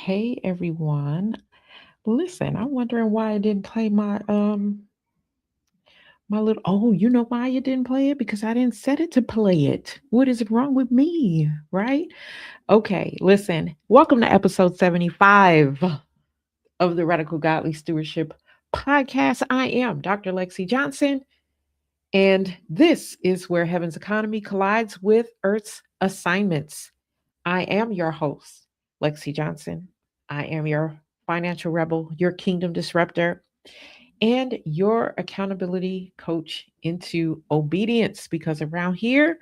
Hey everyone. Listen, I'm wondering why I didn't play my little you know why you didn't play it? Because I didn't set it to play it. What is wrong with me? Right? Okay, listen. Welcome to episode 75 of the Radical Godly Stewardship podcast. I am Dr. Lexi Johnson, and this is where heaven's economy collides with Earth's assignments. I am your host, Lexi Johnson. I am your financial rebel, your kingdom disruptor, and your accountability coach into obedience. Because around here,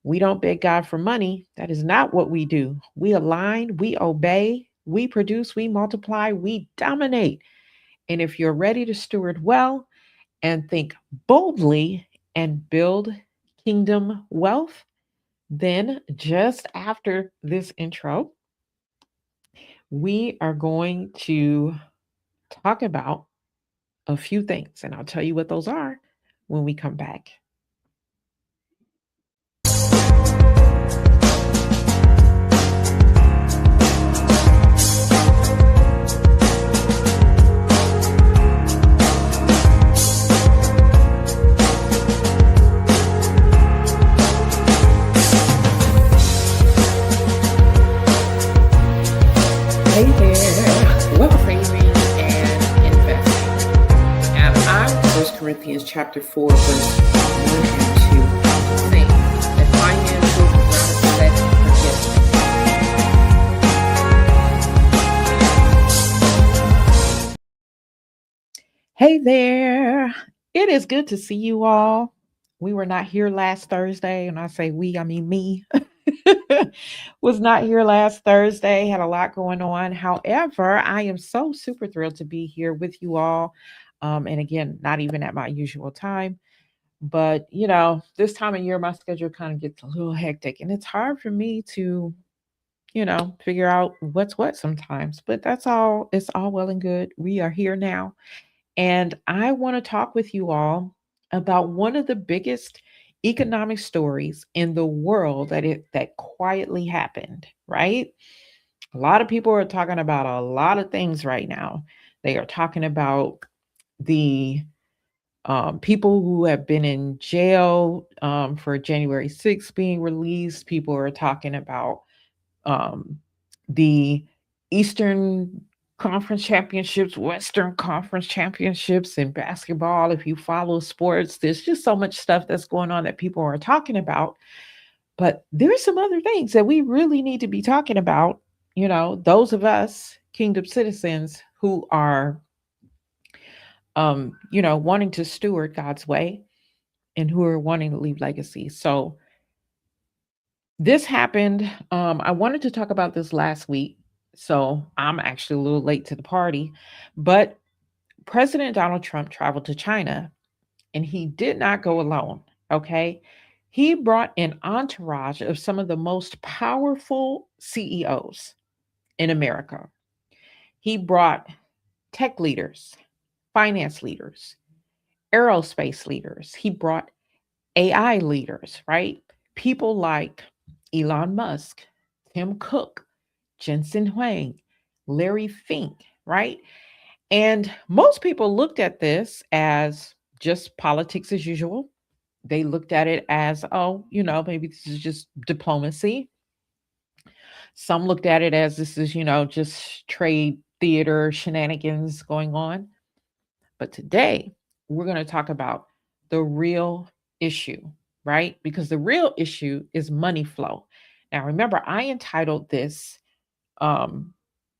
we don't beg God for money. That is not what we do. We align, we obey, we produce, we multiply, we dominate. And if you're ready to steward well and think boldly and build kingdom wealth, then just after this intro, we are going to talk about a few things, and I'll tell you what those are when we come back. Hey there, welcome saving and investing. And I'm 1 Corinthians chapter 4, verse 1 and 2, saying that financial is not a set forgiveness. Hey there, it is good to see you all. We were not here last Thursday, and I say we, I mean me. Was not here last Thursday, had a lot going on. However, I am so super thrilled to be here with you all. And again, not even at my usual time, but this time of year, my schedule kind of gets a little hectic and it's hard for me to, figure out what's what sometimes, but that's all. It's all well and good. We are here now. And I want to talk with you all about one of the biggest economic stories in the world that quietly happened, right? A lot of people are talking about a lot of things right now. They are talking about the people who have been in jail for January 6th being released. People are talking about um, the Eastern Conference Championships, Western Conference Championships in basketball. If you follow sports, there's just so much stuff that's going on that people are talking about. But there's some other things that we really need to be talking about. Those of us kingdom citizens who are, wanting to steward God's way and who are wanting to leave legacy. So this happened. I wanted to talk about this last week. So I'm actually a little late to the party. But President Donald Trump traveled to China and he did not go alone. Okay. He brought an entourage of some of the most powerful CEOs in America. He brought tech leaders, finance leaders, aerospace leaders. He brought AI leaders, right? People like Elon Musk, Tim Cook, Jensen Huang, Larry Fink, right? And most people looked at this as just politics as usual. They looked at it as, oh, maybe this is just diplomacy. Some looked at it as this is, just trade theater shenanigans going on. But today, we're going to talk about the real issue, right? Because the real issue is money flow. Now, remember, I entitled this um,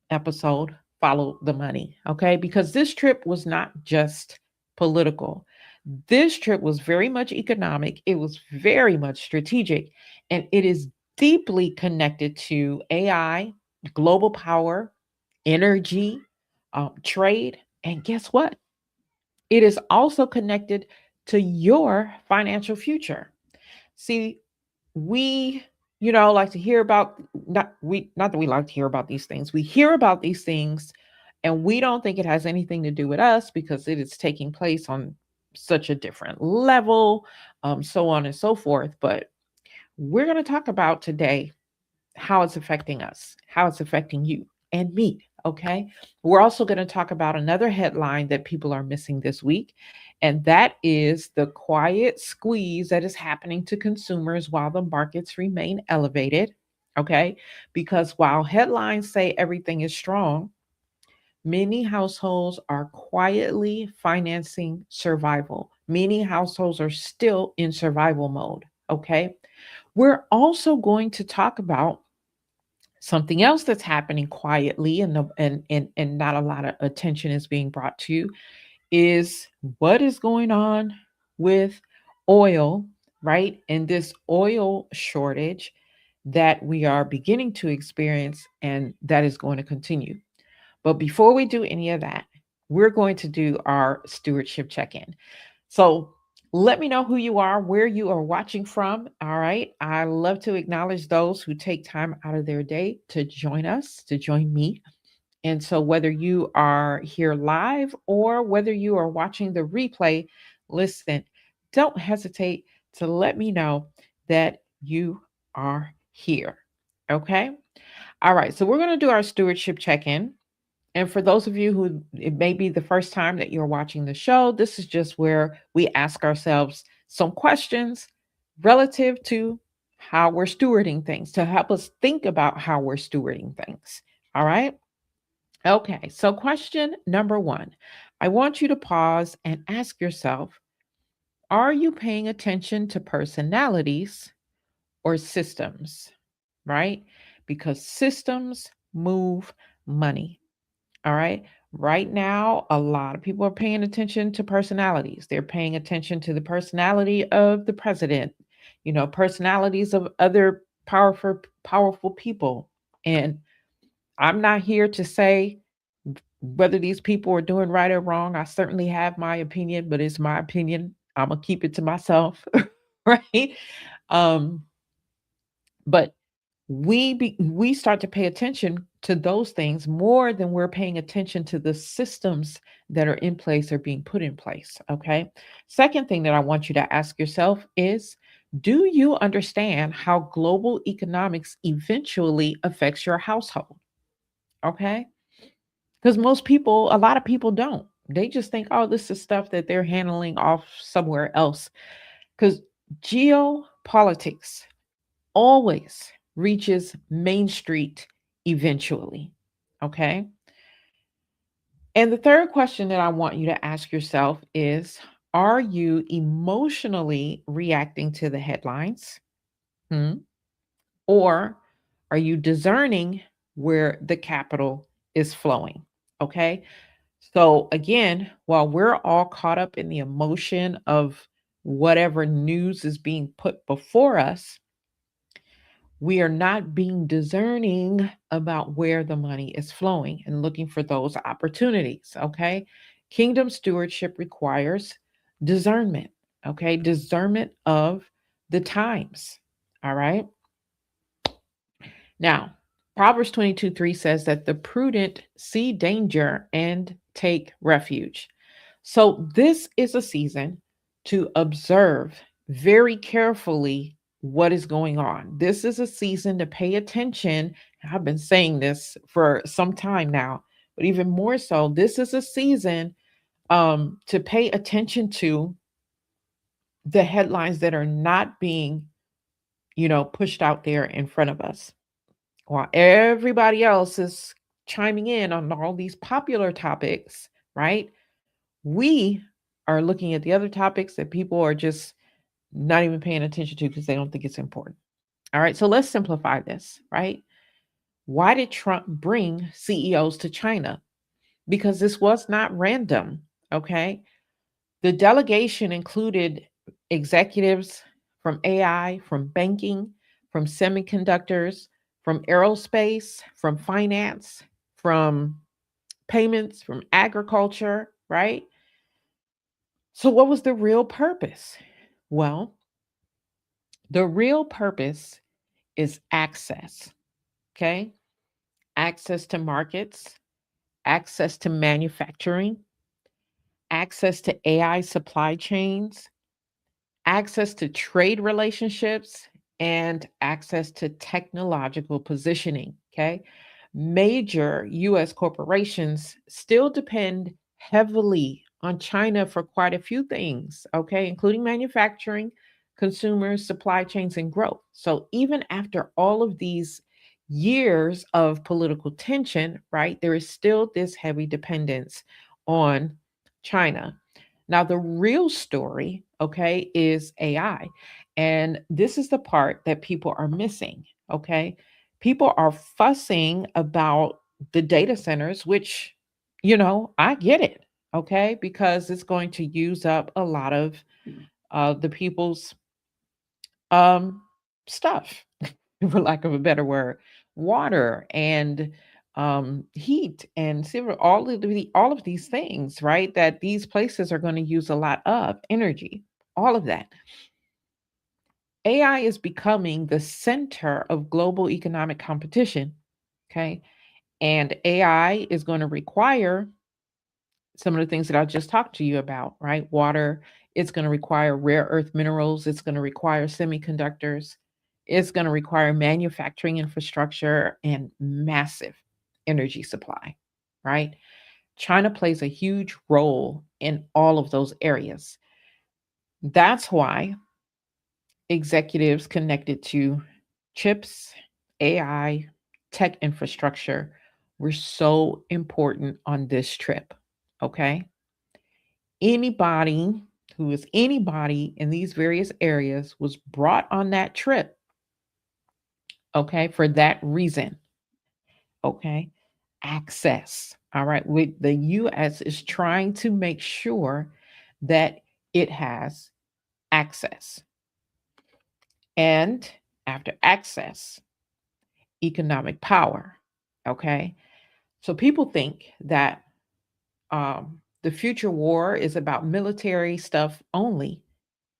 episode, Follow the Money, okay? Because this trip was not just political. This trip was very much economic, it was very much strategic, and it is deeply connected to AI, global power, energy, trade. And guess what? It is also connected to your financial future. See, we, like to hear about not that we like to hear about these things. We hear about these things and we don't think it has anything to do with us because it is taking place on such a different level, so on and so forth. But we're going to talk about today how it's affecting us, how it's affecting you. and meat. Okay. We're also going to talk about another headline that people are missing this week, and that is the quiet squeeze that is happening to consumers while the markets remain elevated. Okay. Because while headlines say everything is strong, many households are quietly financing survival. Many households are still in survival mode. Okay. We're also going to talk about something else that's happening quietly, and not a lot of attention is being brought to, is what is going on with oil, right? And this oil shortage that we are beginning to experience and that is going to continue. But before we do any of that, we're going to do our stewardship check in. So let me know who you are, where you are watching from. All right. I love to acknowledge those who take time out of their day to join us, to join me. And so, whether you are here live or whether you are watching the replay, listen, don't hesitate to let me know that you are here. Okay. All right. So, we're going to do our stewardship check in. And for those of you who it may be the first time that you're watching the show, this is just where we ask ourselves some questions relative to how we're stewarding things to help us think about how we're stewarding things. All right. Okay. So, question number one, I want you to pause and ask yourself, are you paying attention to personalities or systems? Right? Because systems move money. All right. Right now, a lot of people are paying attention to personalities. They're paying attention to the personality of the president, personalities of other powerful people. And I'm not here to say whether these people are doing right or wrong. I certainly have my opinion, but it's my opinion. I'm gonna keep it to myself, right? Um, but we start to pay attention to those things more than we're paying attention to the systems that are in place or being put in place. Okay. Second thing that I want you to ask yourself is, do you understand how global economics eventually affects your household? Okay. Because a lot of people don't. They just think, oh, this is stuff that they're handling off somewhere else. Because geopolitics always reaches Main Street eventually. Okay. And the third question that I want you to ask yourself is, are you emotionally reacting to the headlines? Hmm? Or are you discerning where the capital is flowing? Okay. So, again, while we're all caught up in the emotion of whatever news is being put before us, we are not being discerning about where the money is flowing and looking for those opportunities. Okay. Kingdom stewardship requires discernment. Okay. Discernment of the times. All right. Now, Proverbs 22:3 says that the prudent see danger and take refuge. So, this is a season to observe very carefully what is going on. This is a season to pay attention. I've been saying this for some time now, but even more so, this is a season to pay attention to the headlines that are not being, pushed out there in front of us. While everybody else is chiming in on all these popular topics, right? We are looking at the other topics that people are just not even paying attention to because they don't think it's important. All right, so let's simplify this, right? Why did Trump bring CEOs to China? Because this was not random, okay? The delegation included executives from AI, from banking, from semiconductors, from aerospace, from finance, from payments, from agriculture, right? So, what was the real purpose? Well, the real purpose is access, okay? Access to markets, access to manufacturing, access to AI supply chains, access to trade relationships, and access to technological positioning. Okay. major US corporations still depend heavily on China for quite a few things, okay, including manufacturing, consumers, supply chains, and growth. So even after all of these years of political tension, right, there is still this heavy dependence on China. Now, the real story, okay, is AI. And this is the part that people are missing, okay? People are fussing about the data centers, which, I get it, okay, because it's going to use up a lot of the people's um, stuff, for lack of a better word, water and heat and silver, all of these things, right? That these places are going to use a lot of energy, all of that. AI is becoming the center of global economic competition. Okay. And AI is going to require some of the things that I just talked to you about, right? Water, it's going to require rare earth minerals, it's going to require semiconductors, it's going to require manufacturing infrastructure and massive energy supply, right? China plays a huge role in all of those areas. That's why executives connected to chips, AI, tech infrastructure were so important on this trip. Okay. Anybody who is anybody in these various areas was brought on that trip. Okay. For that reason. Okay. Access. All right. With the US is trying to make sure that it has access. And after access, economic power. Okay. So people think that the future war is about military stuff only.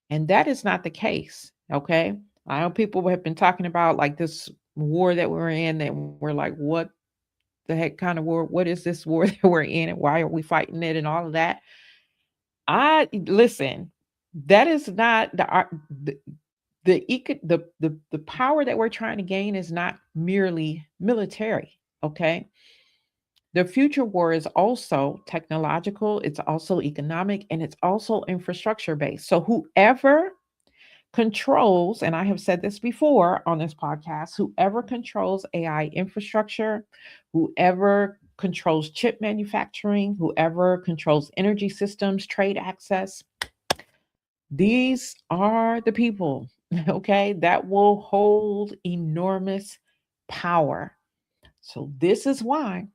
And that is not the case. Okay. I know people have been talking about like this war that we're in, and we're like, what the heck kind of war? What is this war that we're in? And why are we fighting it and all of that? I listen, that is not the power that we're trying to gain is not merely military. Okay. The future war is also technological, it's also economic, and it's also infrastructure based. So, whoever controls, and I have said this before on this podcast, whoever controls AI infrastructure, whoever controls chip manufacturing, whoever controls energy systems, trade access, these are the people, okay, that will hold enormous power. So, this is why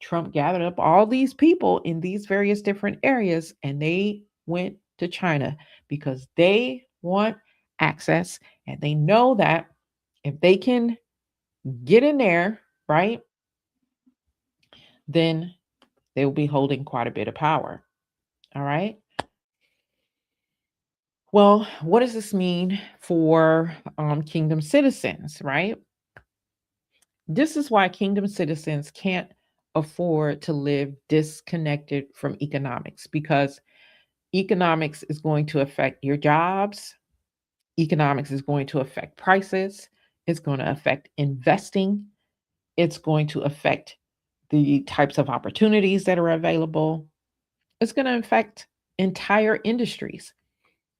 Trump gathered up all these people in these various different areas and they went to China because they want access and they know that if they can get in there, right, then they will be holding quite a bit of power. All right. Well, what does this mean for kingdom citizens, right? This is why kingdom citizens can't afford to live disconnected from economics because economics is going to affect your jobs. Economics is going to affect prices. It's going to affect investing. It's going to affect the types of opportunities that are available. It's going to affect entire industries.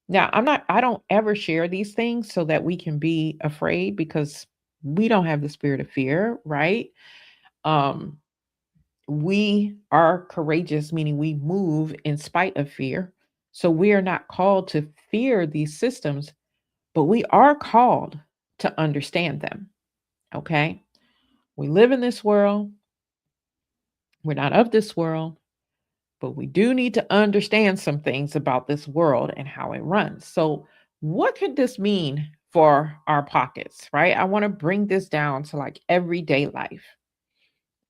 Now, I don't ever share these things so that we can be afraid because we don't have the spirit of fear, right? Um, we are courageous, meaning we move in spite of fear. So we are not called to fear these systems, but we are called to understand them. Okay. We live in this world. We're not of this world, but we do need to understand some things about this world and how it runs. So, what could this mean for our pockets, right? I want to bring this down to like everyday life.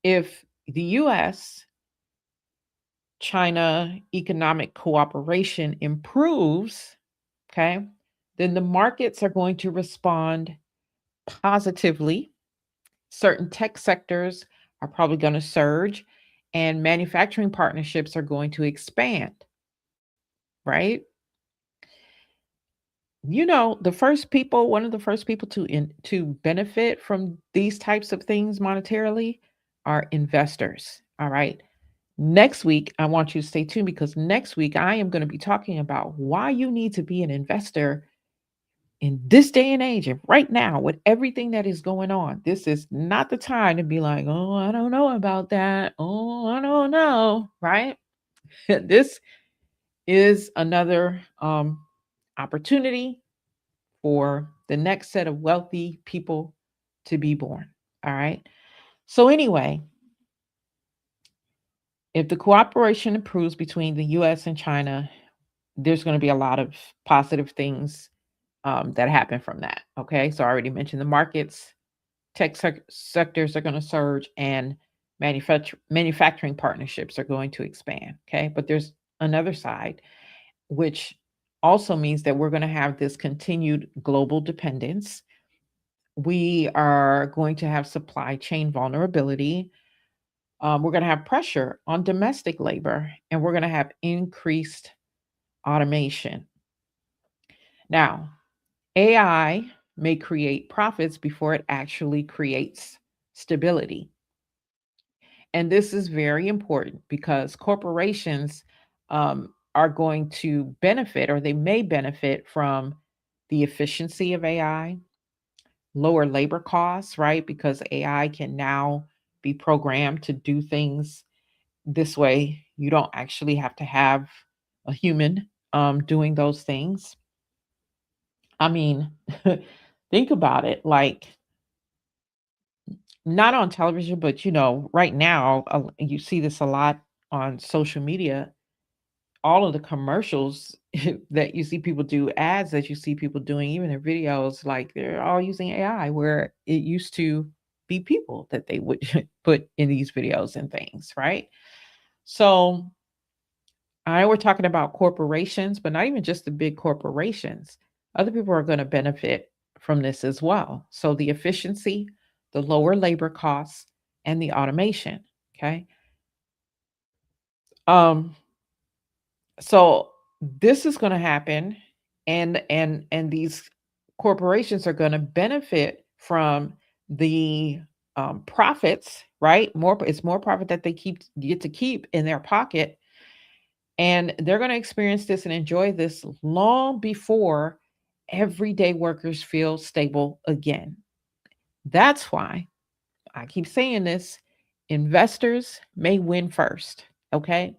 If the US China economic cooperation improves, okay, then the markets are going to respond positively. Certain tech sectors are probably going to surge, and manufacturing partnerships are going to expand, right? The first people, one of the first people to benefit from these types of things monetarily are investors. All right. Next week, I want you to stay tuned because next week I am going to be talking about why you need to be an investor in this day and age and right now with everything that is going on. This is not the time to be like, oh, I don't know about that. Oh, I don't know. Right. This is another opportunity for the next set of wealthy people to be born. All right. So, anyway, if the cooperation improves between the US and China, there's going to be a lot of positive things that happen from that. Okay. So, I already mentioned the markets, sectors are going to surge, and manufacturing partnerships are going to expand. Okay. But there's another side, which also means that we're going to have this continued global dependence. We are going to have supply chain vulnerability. We're going to have pressure on domestic labor, and we're going to have increased automation. Now, AI may create profits before it actually creates stability. And this is very important because corporations are going to benefit, or they may benefit from the efficiency of AI, lower labor costs, right? Because AI can now be programmed to do things this way. You don't actually have to have a human doing those things. I mean, think about it, like, not on television, but right now, you see this a lot on social media. All of the commercials that you see people do, ads that you see people doing, even their videos, like they're all using AI, where it used to be people that they would put in these videos and things, right? So I know we're talking about corporations, but not even just the big corporations. Other people are going to benefit from this as well. So the efficiency, the lower labor costs, and the automation. Okay. Um, so this is going to happen, and these corporations are going to benefit from the profits, right? More, it's more profit that they get to keep in their pocket, and they're going to experience this and enjoy this long before everyday workers feel stable again. That's why I keep saying this: investors may win first, okay?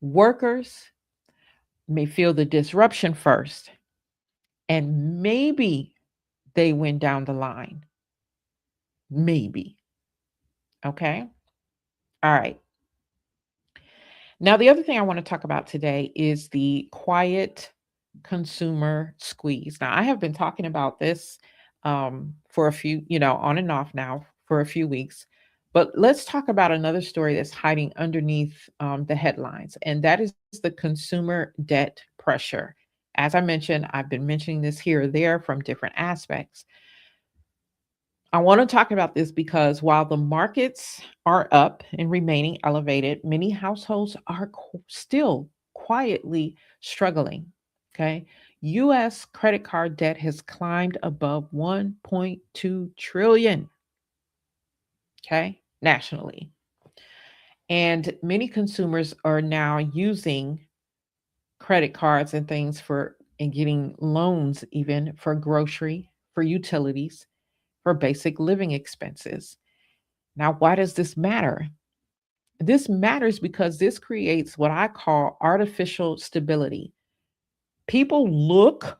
Workers may feel the disruption first, and maybe they win down the line. Maybe. Okay. All right. Now, the other thing I want to talk about today is the quiet consumer squeeze. Now, I have been talking about this for a few, on and off now for a few weeks. But let's talk about another story that's hiding underneath the headlines, and that is the consumer debt pressure. As I mentioned, I've been mentioning this here or there from different aspects. I want to talk about this because while the markets are up and remaining elevated, many households are still quietly struggling. Okay. US credit card debt has climbed above 1.2 trillion, okay, nationally. And many consumers are now using credit cards and things for and getting loans even for grocery, for utilities, for basic living expenses. Now, why does this matter? This matters because this creates what I call artificial stability. People look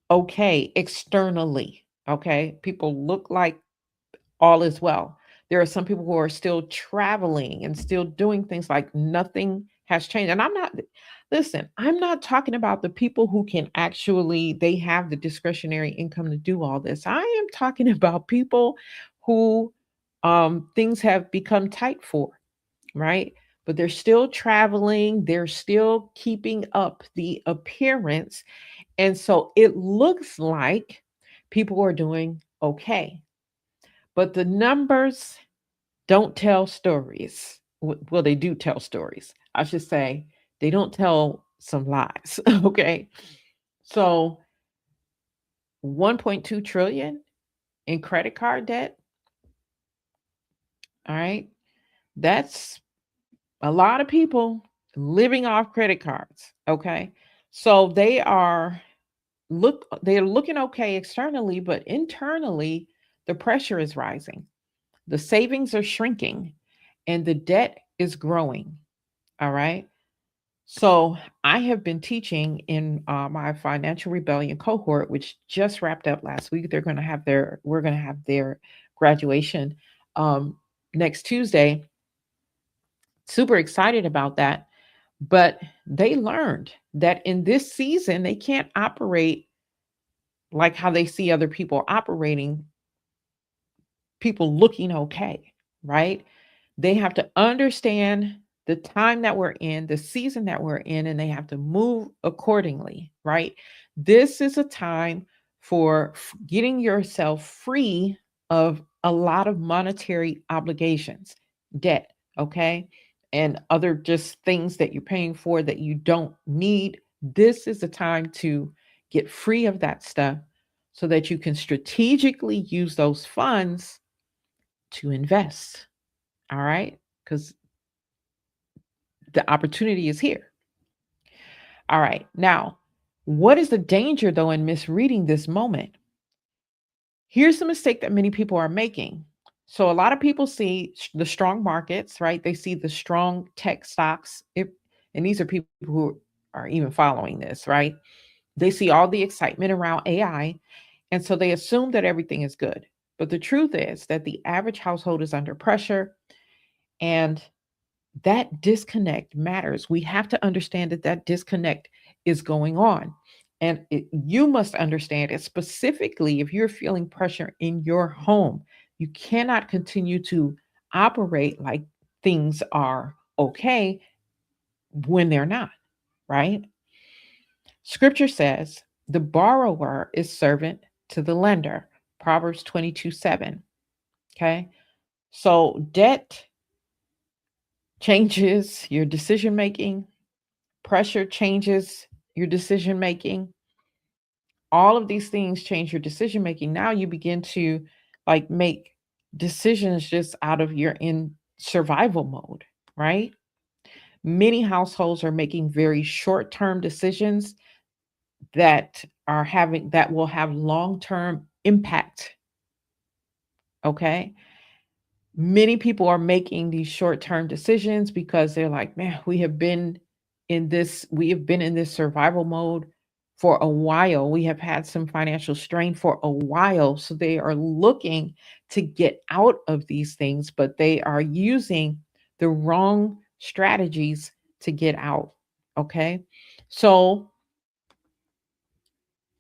okay externally, okay? People look like all is well. There are some people who are still traveling and still doing things like nothing has changed. And I'm not talking about the people who can actually, they have the discretionary income to do all this. I am talking about people who things have become tight for, right? But they're still traveling, they're still keeping up the appearance. And so it looks like people are doing okay. But the numbers don't tell stories. Well, they do tell stories. I should say they don't tell some lies. Okay. So 1.2 trillion in credit card debt. All right. That's a lot of people living off credit cards. Okay. So they're looking okay externally, but internally the pressure is rising. The savings are shrinking and the debt is growing. All right. So I have been teaching in my financial rebellion cohort, which just wrapped up last week. We're going to have their graduation um, next Tuesday. Super excited about that. But they learned that in this season, they can't operate like how they see other people operating, people looking okay, right? They have to understand the time that we're in, the season that we're in, and they have to move accordingly, right? This is a time for getting yourself free of a lot of monetary obligations, debt, okay? And other just things that you're paying for that you don't need. This is the time to get free of that stuff so that you can strategically use those funds to invest. All right. Because the opportunity is here. All right. Now, what is the danger, though, in misreading this moment? Here's the mistake that many people are making. So, a lot of people see the strong markets, right? They see the strong tech stocks. And these are people who are even following this, right? They see all the excitement around AI. And so they assume that everything is good. But the truth is that the average household is under pressure. And that disconnect matters. We have to understand that that disconnect is going on. And you must understand it specifically if you're feeling pressure in your home. You cannot continue to operate like things are okay when they're not, right? Scripture says the borrower is servant to the lender. Proverbs 22:7. Okay. So debt changes your decision making. Pressure changes your decision making. All of these things change your decision making. Now you begin to like make decisions just out of your in survival mode, right? Many households are making very short-term decisions that will have long-term impact, okay? Many people are making these short-term decisions because they're like, man, we have been in this survival mode for a while. We have had some financial strain for a while. So they are looking to get out of these things, but they are using the wrong strategies to get out. Okay. So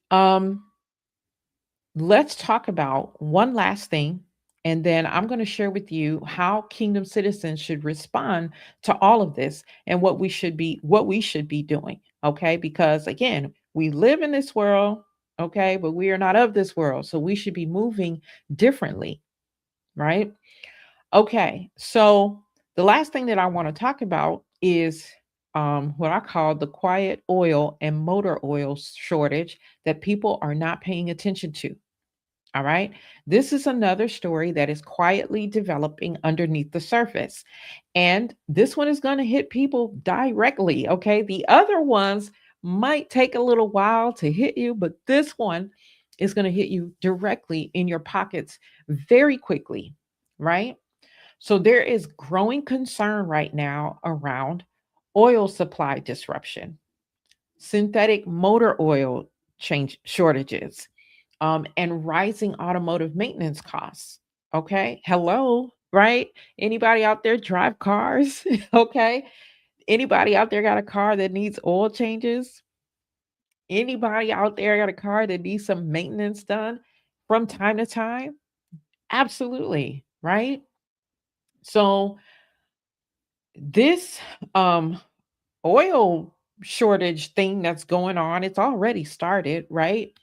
um let's talk about one last thing, and then I'm going to share with you how kingdom citizens should respond to all of this and what we should be doing, okay? Because again, we live in this world, okay, but we are not of this world, so we should be moving differently, right? Okay. So the last thing that I want to talk about is what I call the quiet oil and motor oil shortage that people are not paying attention to. All right. This is another story that is quietly developing underneath the surface. And this one is going to hit people directly. Okay. The other ones might take a little while to hit you, but this one is going to hit you directly in your pockets very quickly. Right. So there is growing concern right now around oil supply disruption, synthetic motor oil change shortages, and rising automotive maintenance costs. Okay. Hello. Right. Anybody out there drive cars? Okay. Anybody out there got a car that needs oil changes? Anybody out there got a car that needs some maintenance done from time to time? Absolutely. Right. So this oil shortage thing that's going on, it's already started, right?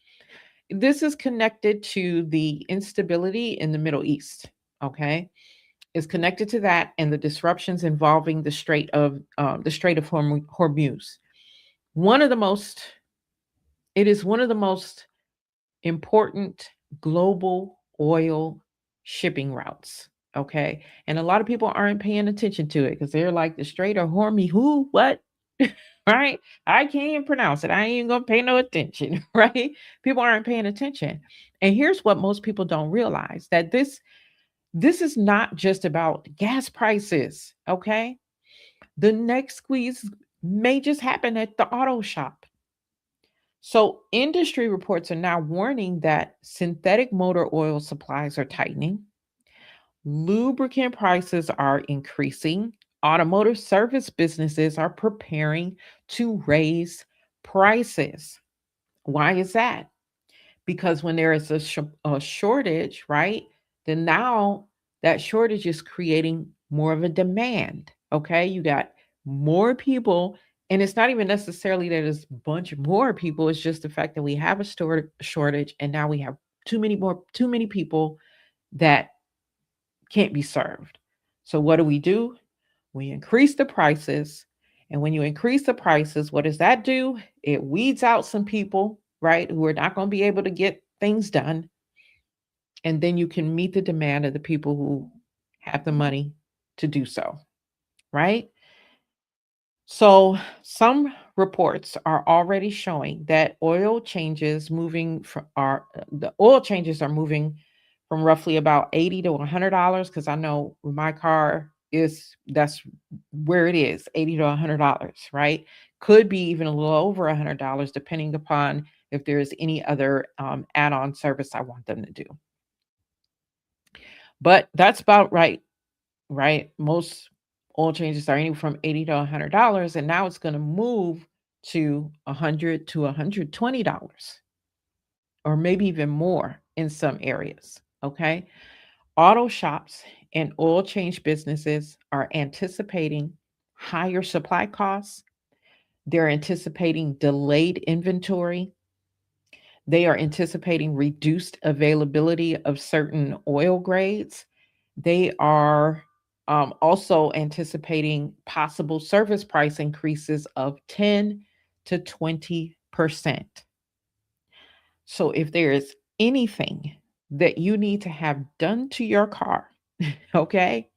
This is connected to the instability in the Middle East. Okay, is connected to that and the disruptions involving the Strait of Hormuz. One of the most, it is one of the most important global oil shipping routes. Okay. And a lot of people aren't paying attention to it because they're like the straight or hormy who, what? Right? I can't even pronounce it. I ain't even gonna pay no attention, right? People aren't paying attention. And here's what most people don't realize that this is not just about gas prices, okay? The next squeeze may just happen at the auto shop. So, industry reports are now warning that synthetic motor oil supplies are tightening, lubricant prices are increasing, automotive service businesses are preparing to raise prices. Why is that? Because when there is a shortage, right, then now that shortage is creating more of a demand. Okay, you got more people, and it's not even necessarily that it's a bunch more people. It's just the fact that we have a shortage, and now we have too many people that can't be served. So what do? We increase the prices. And when you increase the prices, what does that do? It weeds out some people, right, who are not going to be able to get things done. And then you can meet the demand of the people who have the money to do so, right? So, some reports are already showing that the oil changes are moving from roughly about $80 to $100 because I know with my car is that's where it is, $80 to $100, right? Could be even a little over $100 depending upon if there's any other add-on service I want them to do. But that's about right, right? Most oil changes are anywhere from $80 to $100, and now it's going to move to $100 to $120, or maybe even more in some areas. Okay. Auto shops and oil change businesses are anticipating higher supply costs. They're anticipating delayed inventory. They are anticipating reduced availability of certain oil grades. They are also anticipating possible service price increases of 10 to 20%. So, if there is anything that you need to have done to your car, okay,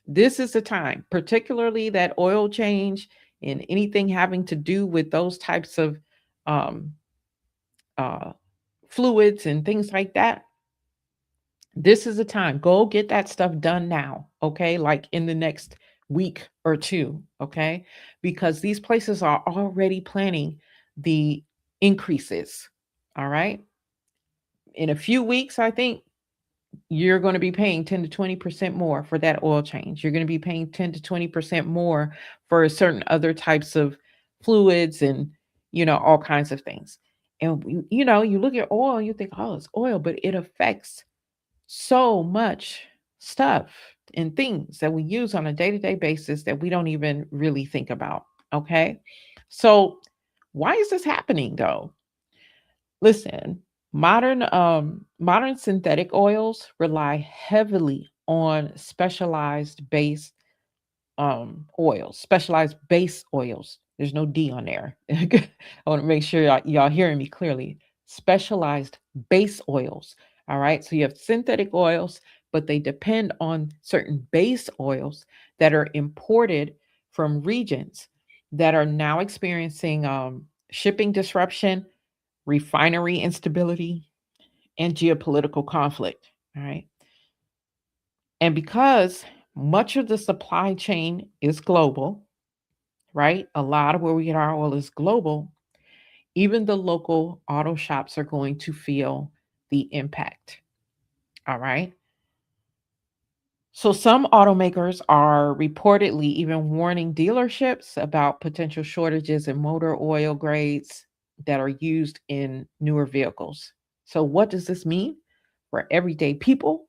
this is the time, particularly that oil change and anything having to do with those types of um, uh, fluids and things like that. This is the time. Go get that stuff done now, okay? Like in the next week or two, okay? Because these places are already planning the increases, all right? In a few weeks, I think you're going to be paying 10 to 20% more for that oil change. You're going to be paying 10 to 20% more for certain other types of fluids and, all kinds of things. And, you look at oil, you think, oh, it's oil, but it affects so much stuff and things that we use on a day-to-day basis that we don't even really think about. Okay. So why is this happening though? Listen, modern synthetic oils rely heavily on specialized base oils. There's no D on there. I want to make sure y'all hearing me clearly. Specialized base oils. All right. So you have synthetic oils, but they depend on certain base oils that are imported from regions that are now experiencing shipping disruption, refinery instability, and geopolitical conflict. All right. And because much of the supply chain is global, right? A lot of where we get our oil is global. Even the local auto shops are going to feel the impact. All right. So some automakers are reportedly even warning dealerships about potential shortages in motor oil grades that are used in newer vehicles. So what does this mean for everyday people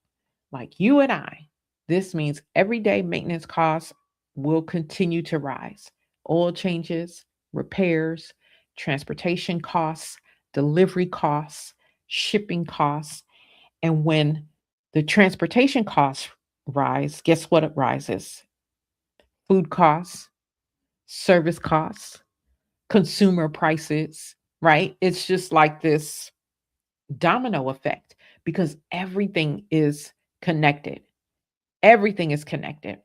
like you and I? This means everyday maintenance costs will continue to rise. Oil changes, repairs, transportation costs, delivery costs, shipping costs. And when the transportation costs rise, guess what it rises? Food costs, service costs, consumer prices, right? It's just like this domino effect because everything is connected. Everything is connected.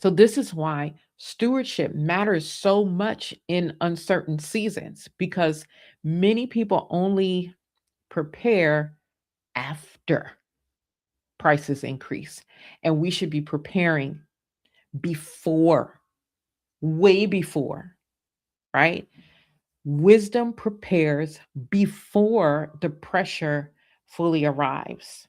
So, this is why stewardship matters so much in uncertain seasons, because many people only prepare after prices increase. And we should be preparing before, way before, right? Wisdom prepares before the pressure fully arrives,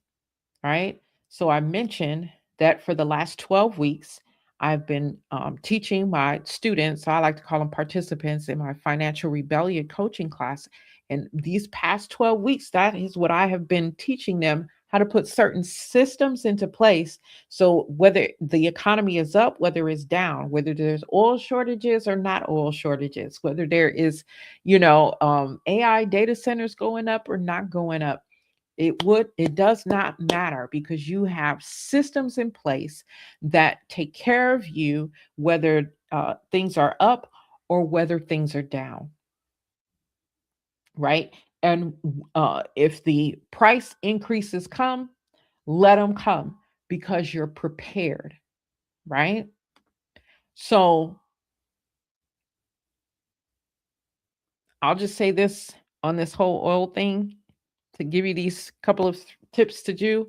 right? So I mentioned that for the last 12 weeks, I've been teaching my students, so I like to call them participants in my financial rebellion coaching class. And these past 12 weeks, that is what I have been teaching them, how to put certain systems into place. So whether the economy is up, whether it's down, whether there's oil shortages or not oil shortages, whether there is, AI data centers going up or not going up, it does not matter, because you have systems in place that take care of you, whether things are up or whether things are down, right? And if the price increases come, let them come, because you're prepared, right? So I'll just say this on this whole oil thing, to give you these couple of tips to do,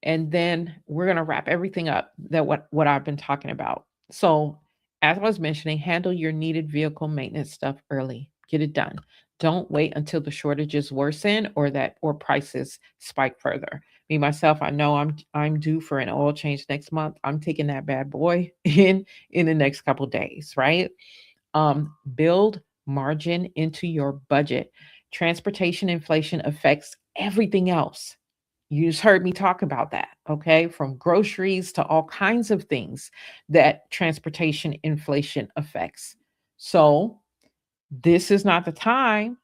and then we're going to wrap everything up, that what I've been talking about. So, as I was mentioning, handle your needed vehicle maintenance stuff early. Get it done. Don't wait until the shortages worsen, or prices spike further. Me myself, I know I'm due for an oil change next month. I'm taking that bad boy in the next couple days, right? Build margin into your budget. Transportation inflation affects everything else. You just heard me talk about that, okay? From groceries to all kinds of things that transportation inflation affects. So, this is not the time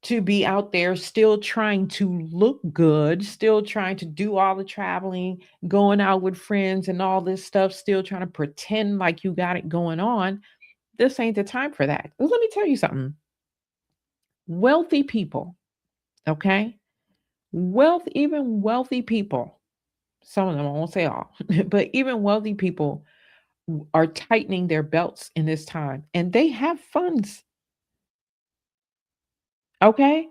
to be out there still trying to look good, still trying to do all the traveling, going out with friends and all this stuff, still trying to pretend like you got it going on. This ain't the time for that. Let me tell you something. Wealthy people, okay? Even wealthy people, some of them, I won't say all, but even wealthy people are tightening their belts in this time, and they have funds, okay?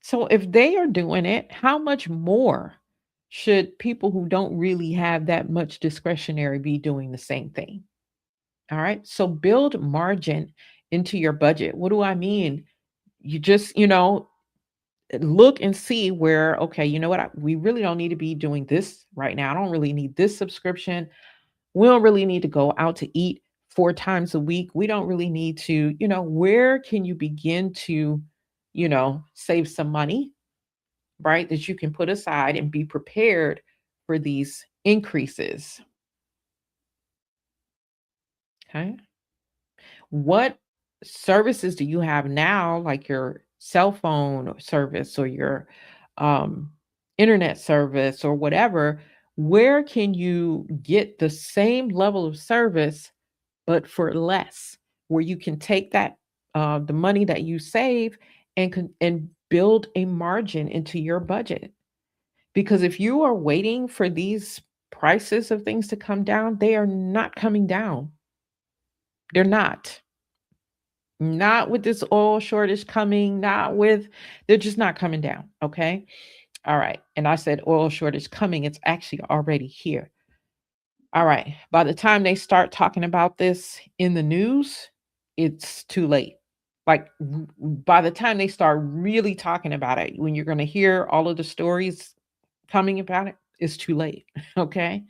So if they are doing it, how much more should people who don't really have that much discretionary be doing the same thing? All right. So build margin into your budget. What do I mean? You just, look and see where, okay, you know what? We really don't need to be doing this right now. I don't really need this subscription. We don't really need to go out to eat 4 times a week. We don't really need to, where can you begin to, save some money, right? That you can put aside and be prepared for these increases. Okay. What services do you have now, like your cell phone service or your um, internet service or whatever? Where can you get the same level of service, but for less? Where you can take that the money that you save and build a margin into your budget. Because if you are waiting for these prices of things to come down, they are not coming down. They're not. Not with this oil shortage coming, not with, they're just not coming down. Okay. All right. And I said oil shortage coming, it's actually already here. All right. By the time they start talking about this in the news, it's too late. Like by the time they start really talking about it, when you're going to hear all of the stories coming about it, it's too late. Okay.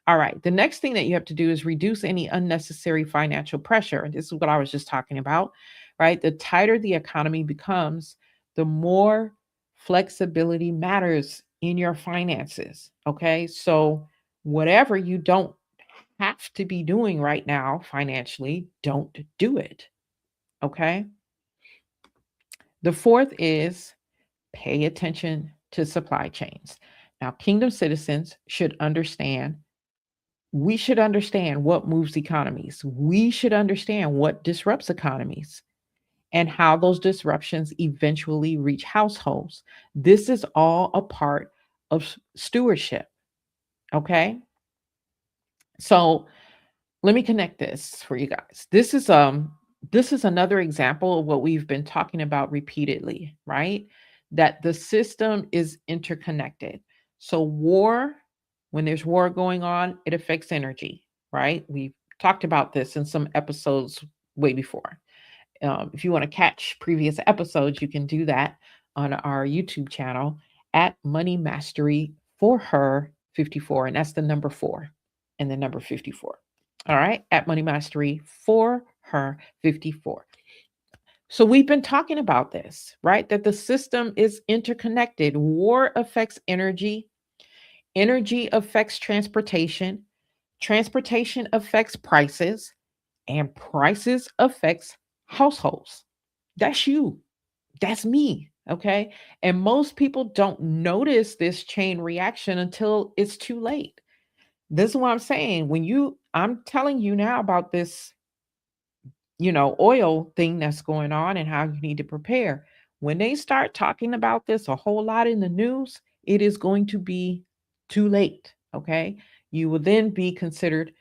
All right. The next thing that you have to do is reduce any unnecessary financial pressure. And this is what I was just talking about, right? The tighter the economy becomes, the more flexibility matters in your finances. Okay. So, whatever you don't have to be doing right now financially, don't do it. Okay. The fourth is pay attention to supply chains. Now, kingdom citizens should understand we should understand what moves economies. We should understand what disrupts economies and how those disruptions eventually reach households. This is all a part of stewardship. Okay. So let me connect this for you guys. This is another example of what we've been talking about repeatedly, right? That the system is interconnected. So war, when there's war going on, it affects energy, right? We've talked about this in some episodes way before. If you want to catch previous episodes, you can do that on our YouTube channel at Money Mastery for Her 54. And that's the number 4 and the number 54. All right. At Money Mastery for Her 54. So we've been talking about this, right? That the system is interconnected. War affects energy, energy affects transportation, transportation affects prices, and prices affects households. That's you. That's me. Okay. And most people don't notice this chain reaction until it's too late. This is what I'm saying. I'm telling you now about this, oil thing that's going on and how you need to prepare. When they start talking about this a whole lot in the news, it is going to be too late. Okay. You will then be considered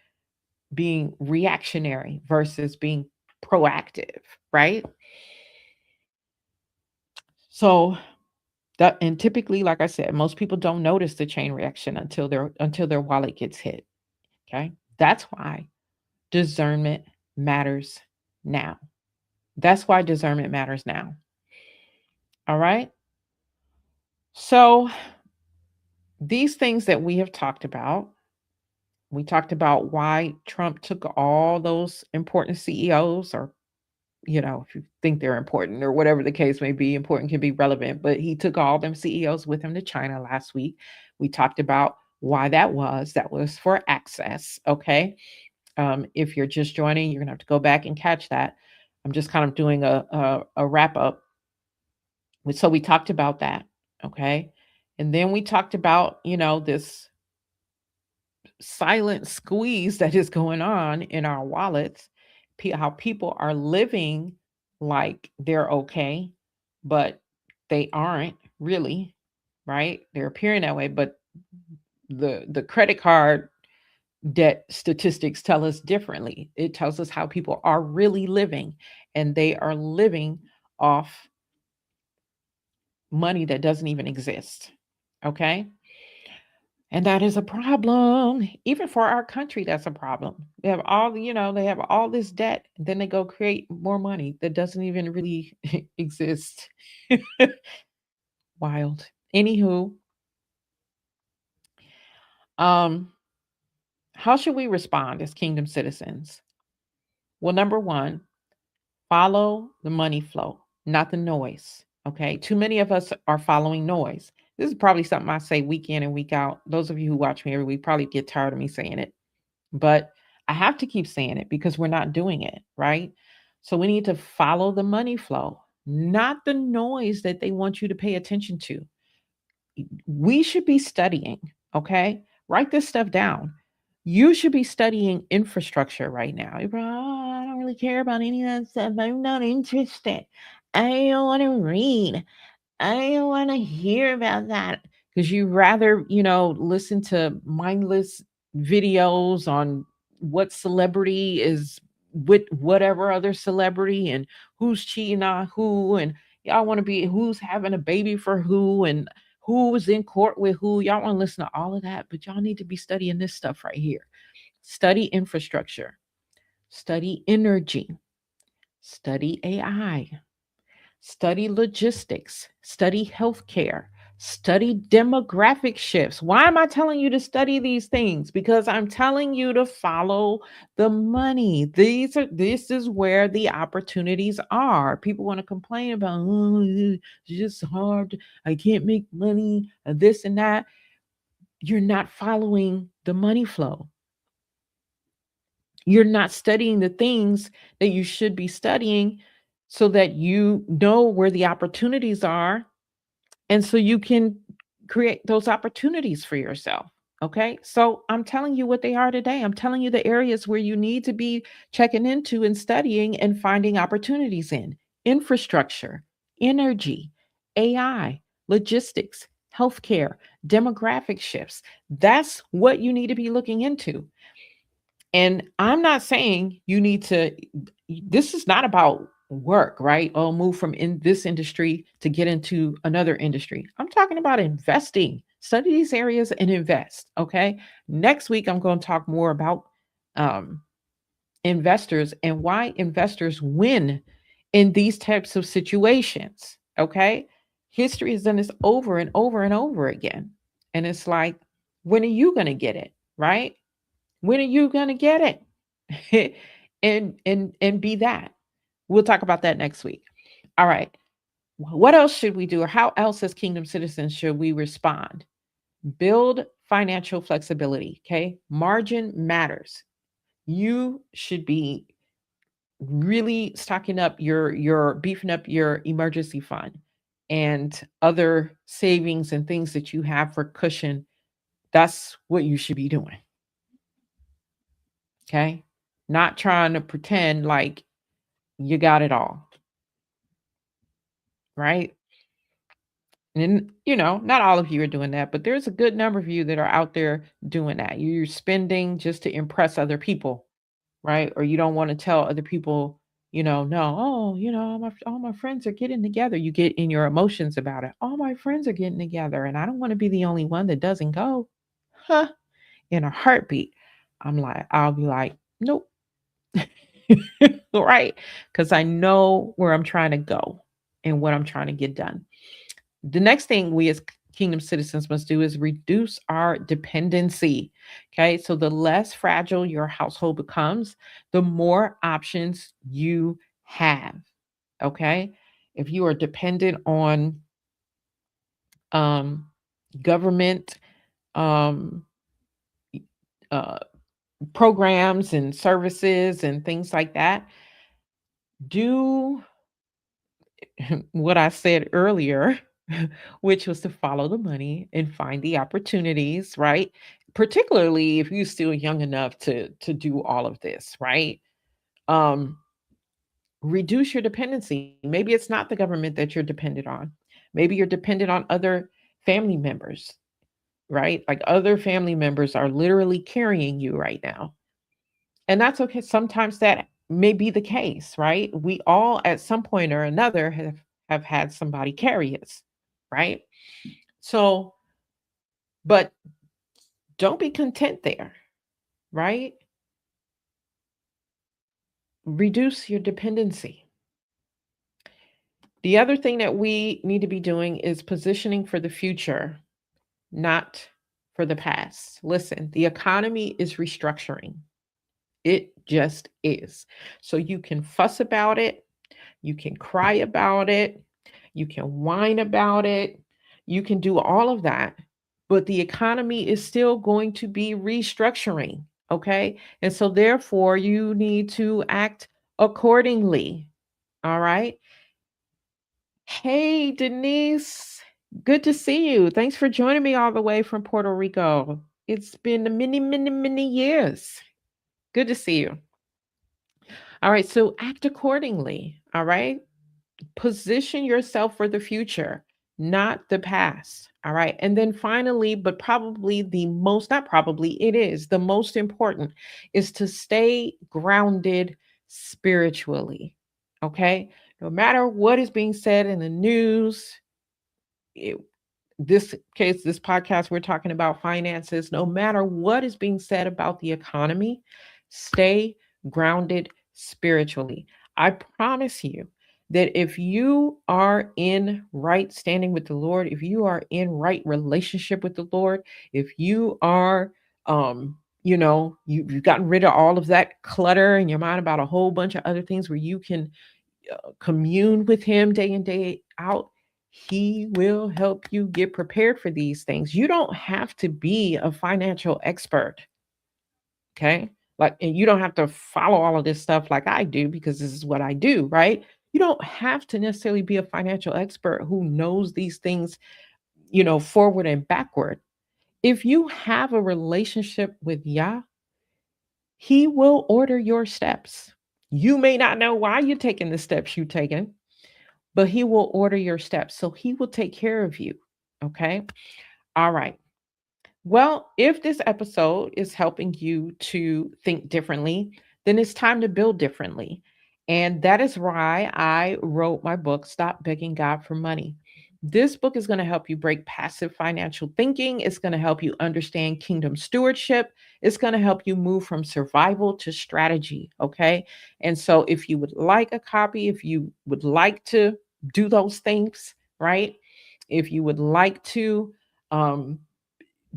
being reactionary versus being proactive, right? So that, and typically, like I said, most people don't notice the chain reaction until their wallet gets hit. Okay. That's why discernment matters now. That's why discernment matters now. All right. So these things that we have talked about, we talked about why Trump took all those important CEOs, or if you think they're important or whatever the case may be, important can be relevant, but he took all them CEOs with him to China last week. We talked about why that was. That was for access. Okay. If you're just joining, you're going to have to go back and catch that. I'm just kind of doing a wrap up. So we talked about that. Okay. And then we talked about, this silent squeeze that is going on in our wallets, how people are living like they're okay, but they aren't really, right? They're appearing that way, but the credit card debt statistics tell us differently. It tells us how people are really living, and they are living off money that doesn't even exist. Okay? And that is a problem. Even for our country, that's a problem. They have all this debt, and then they go create more money that doesn't even really exist. Wild. Anywho, um, how should we respond as kingdom citizens? Well, number one, follow the money flow, not the noise. Okay. Too many of us are following noise. This is probably something I say week in and week out. Those of you who watch me every week probably get tired of me saying it. But I have to keep saying it because we're not doing it, right? So we need to follow the money flow, not the noise that they want you to pay attention to. We should be studying, okay? Write this stuff down. You should be studying infrastructure right now. You're, I don't really care about any of that stuff. I'm not interested. I don't want to read. I don't want to hear about that, because you rather, listen to mindless videos on what celebrity is with whatever other celebrity, and who's cheating on who, and y'all want to be who's having a baby for who, and who was in court with who. Y'all want to listen to all of that, but y'all need to be studying this stuff right here. Study infrastructure, study energy, study AI, study logistics, study healthcare, study demographic shifts. Why am I telling you to study these things? Because I'm telling you to follow the money. This is where the opportunities are. People want to complain about, oh, it's just hard. I can't make money, this and that. You're not following the money flow. You're not studying the things that you should be studying, so that you know where the opportunities are, and so you can create those opportunities for yourself. Okay. So I'm telling you what they are today. I'm telling you the areas where you need to be checking into and studying and finding opportunities in: infrastructure, energy, AI, logistics, healthcare, demographic shifts. That's what you need to be looking into. And I'm not saying you need to, this is not about work, right? Oh, move from in this industry to get into another industry. I'm talking about investing. Study these areas and invest. Okay. Next week, I'm going to talk more about um, investors and why investors win in these types of situations. Okay. History has done this over and over and over again. And it's like, when are you going to get it? Right? When are you going to get it? and be that. We'll talk about that next week. All right. What else should we do, or how else as kingdom citizens should we respond? Build financial flexibility. Okay. Margin matters. You should be really stocking up your beefing up your emergency fund and other savings and things that you have for cushion. That's what you should be doing. Okay. Not trying to pretend like you got it all, right? And, not all of you are doing that, but there's a good number of you that are out there doing that. You're spending just to impress other people, right? Or you don't want to tell other people, no, oh, all my friends are getting together. You get in your emotions about it. All my friends are getting together, and I don't want to be the only one that doesn't go. Huh? In a heartbeat, I'll be like, nope. Right? Because I know where I'm trying to go and what I'm trying to get done. The next thing we as kingdom citizens must do is reduce our dependency. Okay. So the less fragile your household becomes, the more options you have. Okay. If you are dependent on um, government um, uh, programs and services and things like that, do what I said earlier, which was to follow the money and find the opportunities, right? Particularly if you're still young enough to do all of this, right? Um, Reduce your dependency. Maybe it's not the government that you're dependent on. Maybe you're dependent on other family members, right? Like other family members are literally carrying you right now. And that's okay. Sometimes that may be the case, right? We all at some point or another have had somebody carry us, right? So, but don't be content there, right? Reduce your dependency. The other thing that we need to be doing is positioning for the future, not for the past. Listen, the economy is restructuring. It just is. So you can fuss about it, you can cry about it, you can whine about it, you can do all of that, but the economy is still going to be restructuring. Okay. And so, therefore, you need to act accordingly. All right. Hey, Denise, good to see you. Thanks for joining me all the way from Puerto Rico. It's been many, many, many years. Good to see you. All right. So, act accordingly. All right. Position yourself for the future, not the past. All right. And then finally, but probably the most, not probably, it is the most important, is to stay grounded spiritually. Okay. No matter what is being said in the news, it, this podcast, we're talking about finances. No matter what is being said about the economy, stay grounded spiritually. I promise you that if you are in right standing with the Lord, if you are in right relationship with the Lord, if you are you've gotten rid of all of that clutter in your mind about a whole bunch of other things where you can commune with him day in, day out, he will help you get prepared for these things. You don't have to be a financial expert, okay? Like, and you don't have to follow all of this stuff like I do because this is what I do, right? You don't have to necessarily be a financial expert who knows these things, forward and backward. If you have a relationship with Yah, he will order your steps. You may not know why you're taking the steps you've taken, but he will order your steps. So he will take care of you. Okay. All right. Well, if this episode is helping you to think differently, then it's time to build differently. And that is why I wrote my book, Stop Begging God for Money. This book is going to help you break passive financial thinking. It's going to help you understand kingdom stewardship. It's going to help you move from survival to strategy. Okay. And so, if you would like a copy, if you would like to do those things, right? If you would like to, um,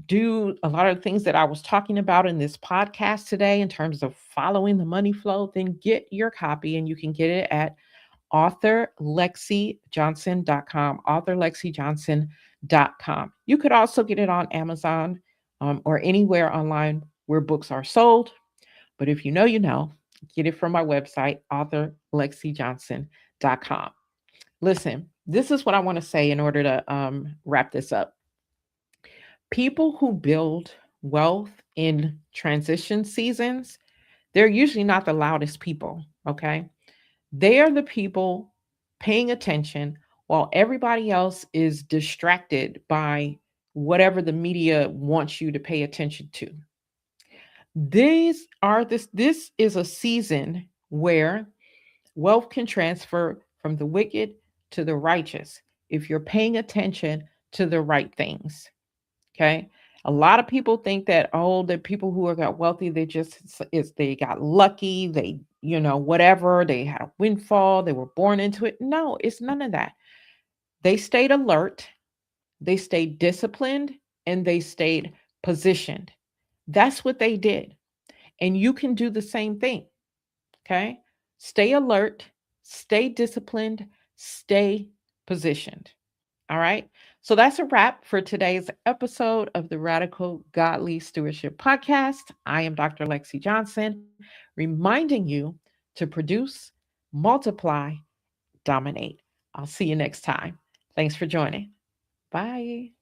do a lot of things that I was talking about in this podcast today in terms of following the money flow, then get your copy and you can get it at authorlexijohnson.com, authorlexijohnson.com. You could also get it on Amazon or anywhere online where books are sold. But if you know, you know, get it from my website, authorlexijohnson.com. Listen, this is what I want to say in order to wrap this up. People who build wealth in transition seasons, they're usually not the loudest people, okay? They are the people paying attention while everybody else is distracted by whatever the media wants you to pay attention to. This is a season where wealth can transfer from the wicked to the righteous if you're paying attention to the right things. Okay. A lot of people think that, oh, the people who are got wealthy, they just is they got lucky, they, whatever, they had a windfall, they were born into it. No, it's none of that. They stayed alert, they stayed disciplined, and they stayed positioned. That's what they did. And you can do the same thing. Okay. Stay alert, stay disciplined, stay positioned. All right. So that's a wrap for today's episode of the Radical Godly Stewardship Podcast. I am Dr. Lexi Johnson, reminding you to produce, multiply, dominate. I'll see you next time. Thanks for joining. Bye.